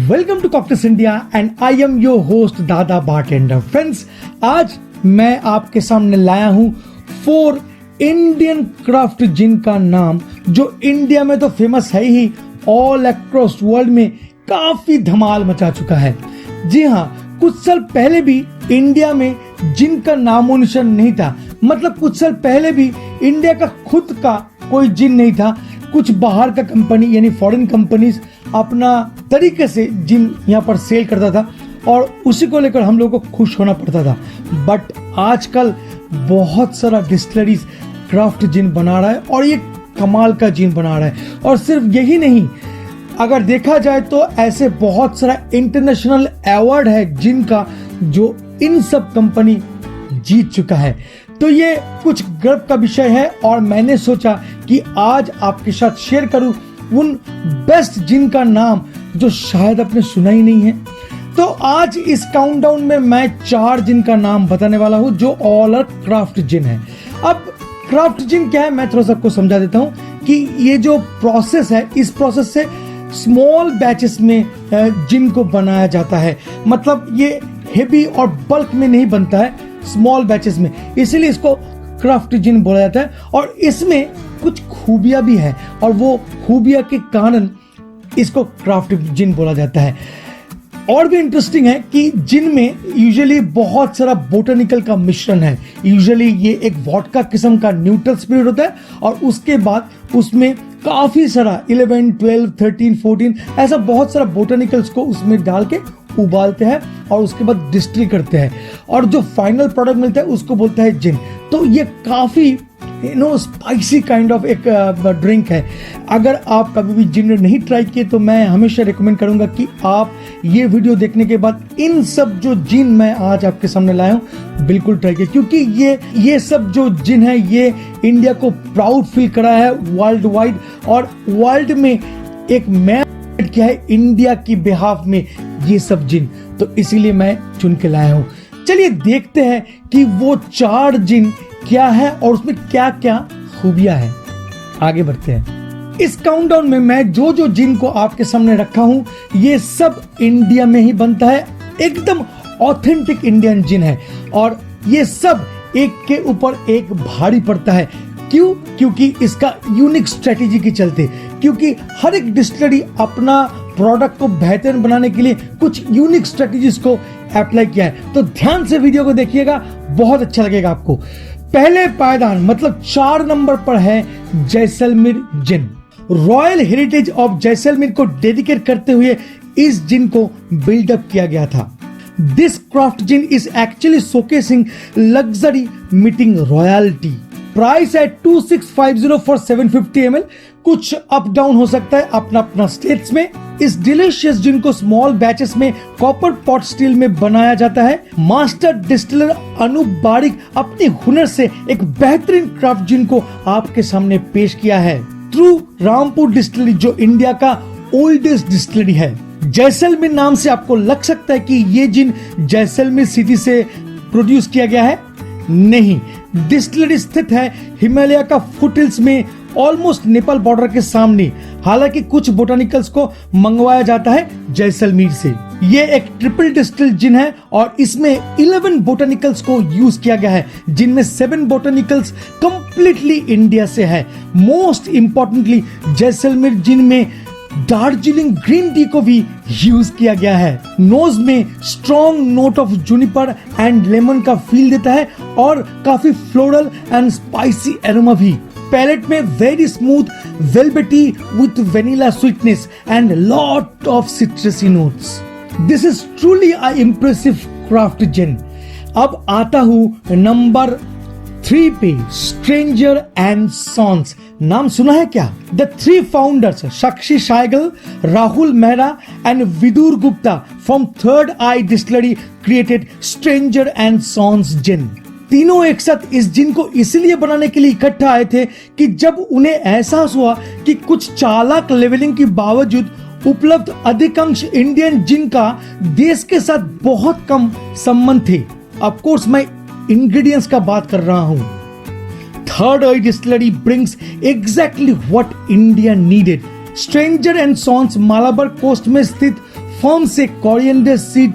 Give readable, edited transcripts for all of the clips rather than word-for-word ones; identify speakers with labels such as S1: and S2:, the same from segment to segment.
S1: Welcome to cocktails India and I am your host Dada bartender. Friends, आज मैं आपके सामने लाया हूं 4 इंडियन क्राफ्ट जिन का नाम जो इंडिया में तो फेमस है ही, ऑल अक्रॉस वर्ल्ड में काफी धमाल मचा चुका है। जी हाँ, कुछ साल पहले भी इंडिया में जिन का नामो निशान नहीं था। मतलब कुछ साल पहले भी इंडिया का खुद का कोई जिन नहीं था। कुछ बाहर का कंपनी यानी फॉरेन कंपनीज अपना तरीके से जिन यहाँ पर सेल करता था और उसी को लेकर हम लोगों को खुश होना पड़ता था। बट आजकल बहुत सारा डिस्टिलरीज क्राफ्ट जिन बना रहा है और ये कमाल का जिन बना रहा है। और सिर्फ यही नहीं, अगर देखा जाए तो ऐसे बहुत सारा इंटरनेशनल अवार्ड है जिनका जो इन सब कंपनी जीत चुका है। तो ये कुछ गर्व का विषय है और मैंने सोचा कि आज आपके साथ शेयर करूं उन बेस्ट जिन का नाम जो शायद आपने सुना ही नहीं है। तो आज इस काउंटडाउन में मैं 4 जिन का नाम बताने वाला हूं जो ऑल आर क्राफ्ट जिन है। अब क्राफ्ट जिन क्या है मैं थोड़ा सा आपको समझा देता हूं कि ये जो प्रोसेस है, इस प्रोसेस से स्मॉल बैचेस में जिन को बनाया जाता है। मतलब ये हेवी और बल्क में नहीं बनता है, स्मॉल बैचेस में, इसीलिए इसको क्राफ्ट जिन बोला जाता है। और इसमें कुछ खूबियां भी है और वो खूबियां के कारण इसको क्राफ्ट जिन बोला जाता है। और भी इंटरेस्टिंग है कि जिन में यूजुअली बहुत सारा बोटेनिकल का मिश्रण है। यूजुअली ये एक वोडका किस्म का न्यूट्रल स्पिरिट होता है और उसके बाद उसमें काफी सारा 11, 12, 13, 14 ऐसा बहुत सारा बोटेनिकल्स को उसमें डाल के उबालते हैं और उसके बाद डिस्टिल करते हैं और जो फाइनल प्रोडक्ट मिलता है उसको बोलता है जिन। तो ये काफी स्पाइसी काइंड ऑफ एक ड्रिंक है। अगर आप कभी भी जिन नहीं ट्राई किए तो मैं हमेशा रिकमेंड करूंगा कि आप ये वीडियो देखने के बाद इन सब जो जिन मैं आज आपके सामने लाया हूं बिल्कुल ट्राई किए, क्योंकि ये सब जो जिन है ये इंडिया को प्राउड फील करा है वर्ल्ड वाइड और वर्ल्ड में एक मैप किया है इंडिया की बिहाफ में ये सब जिन। तो इसीलिए मैं चुन के लाया हूं। चलिए देखते हैं कि वो 4 जिन क्या है और उसमें क्या क्या खूबियां हैं। आगे बढ़ते हैं। इस काउंटडाउन में मैं जो जिन को आपके सामने रखा हूं ये सब इंडिया में ही बनता है। एकदम ऑथेंटिक इंडियन जिन है और ये सब एक के ऊपर एक भारी पड़ता है। क्यों? क्योंकि इसका यूनिक स्ट्रेटेजी के चलते, क्योंकि हर एक डिस्टिलरी अपना प्रोडक्ट को बेहतर बनाने के लिए कुछ यूनिक स्ट्रेटेजीज को अप्लाई किया है। तो ध्यान से वीडियो को देखिएगा, बहुत अच्छा लगेगा आपको। पहले पायदान मतलब 4 नंबर पर है जैसलमेर जिन। रॉयल हेरिटेज ऑफ जैसलमेर को डेडिकेट करते हुए इस जिन को बिल्डअप किया गया था। This craft gin is actually showcasing luxury meeting royalty. Price है 2650 फॉर 750 ml। कुछ अप डाउन हो सकता है अपना अपना स्टेट्स में। इस डिलीशियस जिन को स्मॉल बैचेस में कॉपर पॉट स्टील में बनाया जाता है। मास्टर डिस्टिलर अनूप बारिक अपने हुनर से एक बेहतरीन क्राफ्ट जिन को आपके सामने पेश किया है थ्रू रामपुर डिस्टिलरी जो इंडिया का ओल्डेस्ट डिस्टिलरी है। जैसलमेर नाम से आपको लग सकता है कि ये जिन जैसलमेर सिटी से प्रोड्यूस किया गया है। नहीं, डिस्टिलरी स्थित है हिमालय का फुटहिल्स में, ऑलमोस्ट नेपाल बॉर्डर के सामने। हालांकि कुछ बोटानिकल्स को मंगवाया जाता है जैसलमेर से। ये एक ट्रिपल डिस्टिल जिन है और इसमें 11 बोटानिकल्स को यूज किया गया है, जिनमें 7 बोटानिकल्स कंप्लीटली इंडिया से है। मोस्ट इंपॉर्टेंटली जैसलमेर जिन में दार्जिलिंग ग्रीन टी को भी यूज किया गया है। नोज में strong note of juniper and lemon का फील देता है और काफी फ्लोरल एंड स्पाइसी एरोमा भी। पैलेट में very smooth velvety with vanilla sweetness and lot of citrusy notes. This is truly a impressive craft gin. अब आता हूं नंबर 3 पे, स्ट्रेंजर एंड सॉन्स। नाम सुना है क्या? The 3 founders Sakshi Saigal, Rahul Mehra and Vidur Gupta from third eye distillery created stranger and sons gin. तीनों एक साथ इस जिन को इसलिए बनाने के लिए इकट्ठा आए थे कि जब उन्हें एहसास हुआ कि कुछ चालाक लेवलिंग के बावजूद उपलब्ध अधिकांश इंडियन जिन का देश के साथ बहुत कम संबंध थे। ऑफ कोर्स मैं इंग्रेडिएंट्स का बात कर रहा हूं। Third eye distillery brings exactly what India needed. Stranger and sons Malabar coast में स्थित फर्म से coriander seed,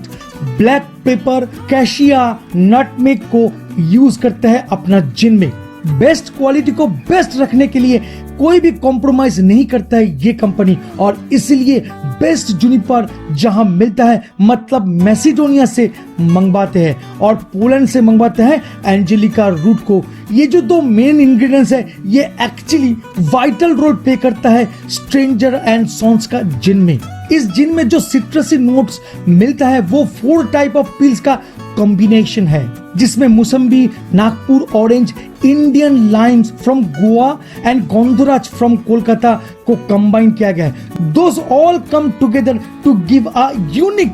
S1: black pepper, cassia, nutmeg को यूज करता है अपना जिन में। बेस्ट क्वालिटी को बेस्ट रखने के लिए कोई भी कॉम्प्रोमाइज नहीं करता है ये कंपनी, और इसलिए बेस्ट जुनिपर जहां मिलता है मतलब मैसिडोनिया से मंगवाते हैं और पोलैंड से मंगवाते हैं एंजेलिका रूट को। ये जो दो मेन इंग्रेडिएंट्स है ये एक्चुअली वाइटल रोल प्ले करता है स्ट्रेंजर एंड सॉन्स का जिन में। इस जिन में जो सिट्रसी नोट्स मिलता है वो 4 टाइप ऑफ पील्स का कॉम्बिनेशन है, जिसमें मुसम्बी, Nagpur orange, Indian limes from Goa and Gondhoraj from Kolkata को कंबाइन किया गया है। Those all come together to give a unique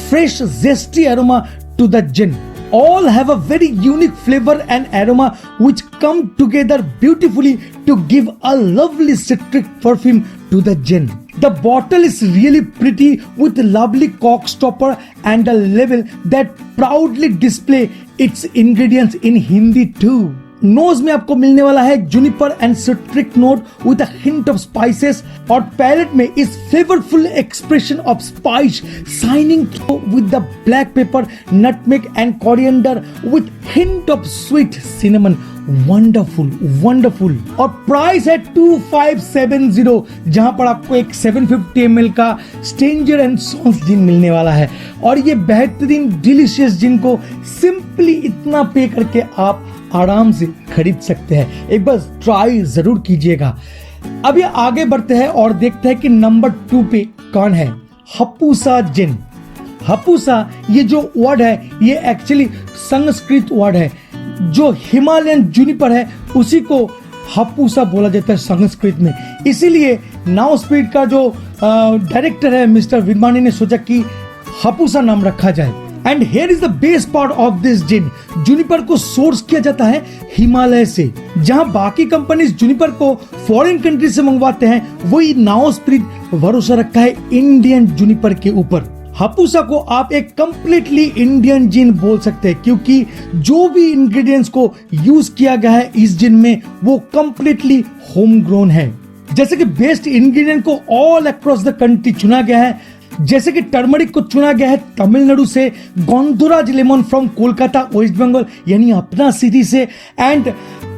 S1: fresh zesty aroma to the gin. All have a very unique flavor and aroma which come together beautifully to give a lovely citric perfume to the gin. The bottle is really pretty with lovely cork stopper and a label that proudly display its ingredients in Hindi too. Nose में आपको मिलने वाला है juniper and citric note with a hint of spices, और palate में इस flavourful expression of spice shining with the black pepper, nutmeg and coriander with hint of sweet cinnamon. Wonderful wonderful. और price है 2570, जहां पर आपको एक 750 ml का स्ट्रेंजर एंड सॉन्स जिन मिलने वाला है। और ये बेहतरीन डिलीशियस जिन को सिंपली इतना पे करके आप आराम से खरीद सकते हैं। एक बार ट्राई जरूर कीजिएगा। अब ये आगे बढ़ते हैं और देखते हैं कि नंबर 2 पे कौन है। हपुसा जिन। हपुसा ये जो वर्ड है ये एक्चुअली संस्कृत वर्ड है। जो हिमालयन जूनिपर है उसी को हपुसा बोला जाता है संस्कृत में। इसीलिए नाउ स्पीड का जो डायरेक्टर है मिस्टर विरमानी ने सोचा कि हपुसा नाम रखा जाए। And here is the best part of this gin. Juniper को सोर्स किया जाता है हिमालय से। जहां बाकी कंपनीज जूनिपर को फॉरेन कंट्री से मंगवाते हैं, वही नाउ स्पिरिट भरोसा रखा है इंडियन जूनिपर के ऊपर। हपुसा को आप एक कंप्लीटली इंडियन जिन बोल सकते हैं, क्योंकि जो भी इंग्रेडिएंट्स को यूज किया गया है इस जिन में वो कंप्लीटली होम ग्रोन है। जैसे कि बेस्ट इंग्रेडिएंट को ऑल अक्रॉस द कंट्री चुना गया है। जैसे कि टर्मरिक को चुना गया है तमिलनाडु से, गोंधराज लेमन फ्रॉम कोलकाता वेस्ट बंगाल यानी अपना सिटी से, एंड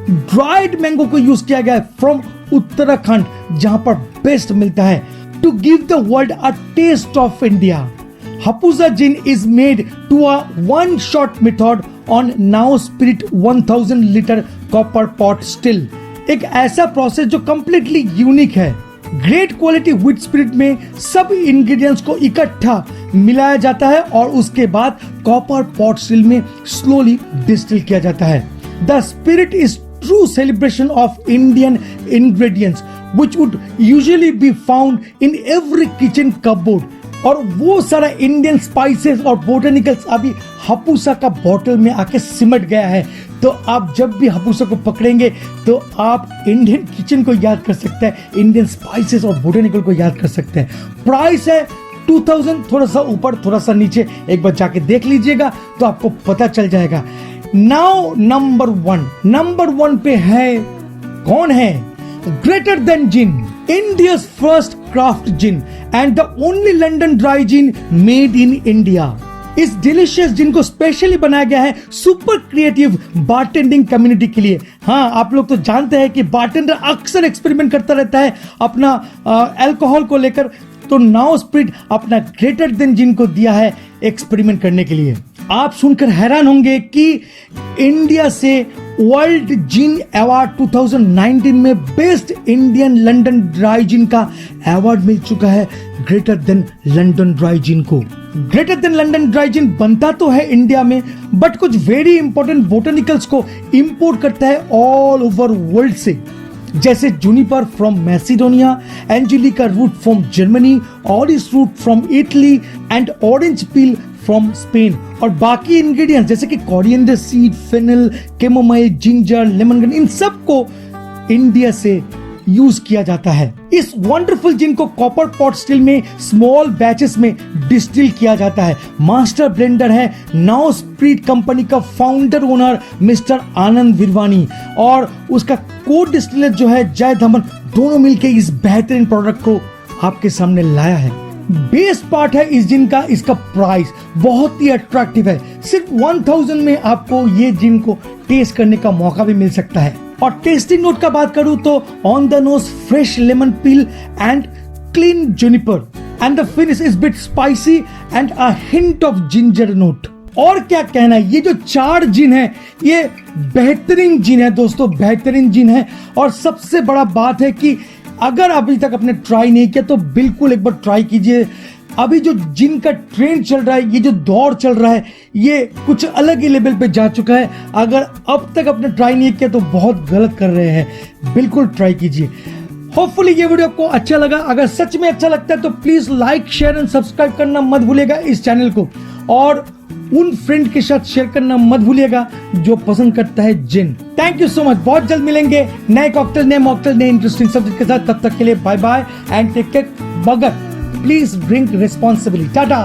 S1: ड्राइड मैंगो को यूज किया गया है फ्रॉम उत्तराखंड जहां पर बेस्ट मिलता है। To give the world a taste of India, Hapusa gin is made to a one-shot method on Now Spirit 1000 liter copper pot still। एक ऐसा प्रोसेस जो कंप्लीटली यूनिक है। ग्रेट क्वालिटी व्हीट स्पिरिट में सब ingredients को इकट्ठा मिलाया जाता है और उसके बाद कॉपर पॉट स्टिल में स्लोली डिस्टिल किया जाता है। The spirit is true celebration of Indian ingredients which would usually be found in every kitchen cupboard. और वो सारा इंडियन स्पाइसेस और बोटेनिकल्स अभी हपुसा का बॉटल में आके सिमट गया है। तो आप जब भी हपुसा को पकड़ेंगे तो आप इंडियन किचन को याद कर सकते हैं, इंडियन स्पाइसेस और बोटेनिकल को याद कर सकते हैं। प्राइस है 2000, थोड़ा सा ऊपर थोड़ा सा नीचे, एक बार जाके देख लीजिएगा तो आपको पता चल जाएगा। नाउ नंबर 1 पे है, कौन है? Greater then Jin, India's first craft gin and the only London dry gin made in India। इस डिलीशियस जिन को स्पेशली बनाया गया है सुपर क्रिएटिव बारटेंडिंग कम्युनिटी के लिए। हाँ, आप लोग तो जानते हैं कि बारटेंडर अक्सर एक्सपेरिमेंट करता रहता है अपना अल्कोहल को लेकर, तो नाउ स्पिरिट अपना ग्रेटर देन जिन को दिया है एक्सपेरिमेंट करने के लिए। आप सुनकर हैरान होंगे कि इंडिया से वर्ल्ड जिन अवार्ड 2019 में best Indian London dry gin का अवार्ड मिल चुका है greater than London dry gin को। Greater than London dry gin बनता तो है इंडिया में, बट कुछ वेरी इंपॉर्टेंट बोटेनिकल्स को इंपोर्ट करता है ऑल ओवर वर्ल्ड से, जैसे juniper from Macedonia, angelica root from Germany, orris root from Italy and orange peel from Spain. और बाकी इंग्रेडिएंट्स जैसे कि coriander seed, fennel, chamomile, ginger, lemon grass, इन सब को इंडिया से यूज किया जाता है। इस वंडरफुल जिन को कॉपर पॉट स्टिल में स्मॉल बैचेस में डिस्टिल किया जाता है। मास्टर ब्लेंडर है नाउ स्पिरिट कंपनी का फाउंडर ओनर मिस्टर आनंद विरवानी, और उसका को डिस्टिलर जो है जय धमन, दोनों मिलकर इस बेहतरीन प्रोडक्ट को आपके सामने लाया है। बेस्ट पार्ट है इस जिन का, इसका प्राइस बहुत ही अट्रैक्टिव है। सिर्फ 1000 में आपको ये जिन को टेस्ट करने का मौका भी मिल सकता है। और टेस्टिंग नोट का बात करूं तो on the nose fresh lemon peel and clean juniper and the finish is bit spicy and a hint of ginger note. और क्या कहना है, ये जो 4 जिन है ये बेहतरीन जिन है दोस्तों, बेहतरीन जिन है। और सबसे बड़ा बात है कि अगर अभी तक आपने ट्राई नहीं किया तो बिल्कुल एक बार ट्राई कीजिए। अभी जो जिन का ट्रेंड चल रहा है, ये जो दौर चल रहा है, ये कुछ अलग ही लेवल पे जा चुका है। अगर अब तक आपने ट्राई नहीं किया तो बहुत गलत कर रहे हैं, बिल्कुल ट्राई कीजिए। होपफुली ये वीडियो आपको अच्छा लगा। अगर सच में अच्छा लगता है तो please like, share and subscribe करना मत भूलिएगा इस चैनल को, और उन फ्रेंड के साथ शेयर करना मत भूलिएगा जो पसंद करता है gin. Thank you so much. बहुत जल्द मिलेंगे नए कॉकटेल, नए मॉकटेल, नए इंटरेस्टिंग सब्जेक्ट के साथ। तब तक के लिए bye bye and take care. बगैर प्लीज ड्रिंक रिस्पॉन्सिबली। टाटा।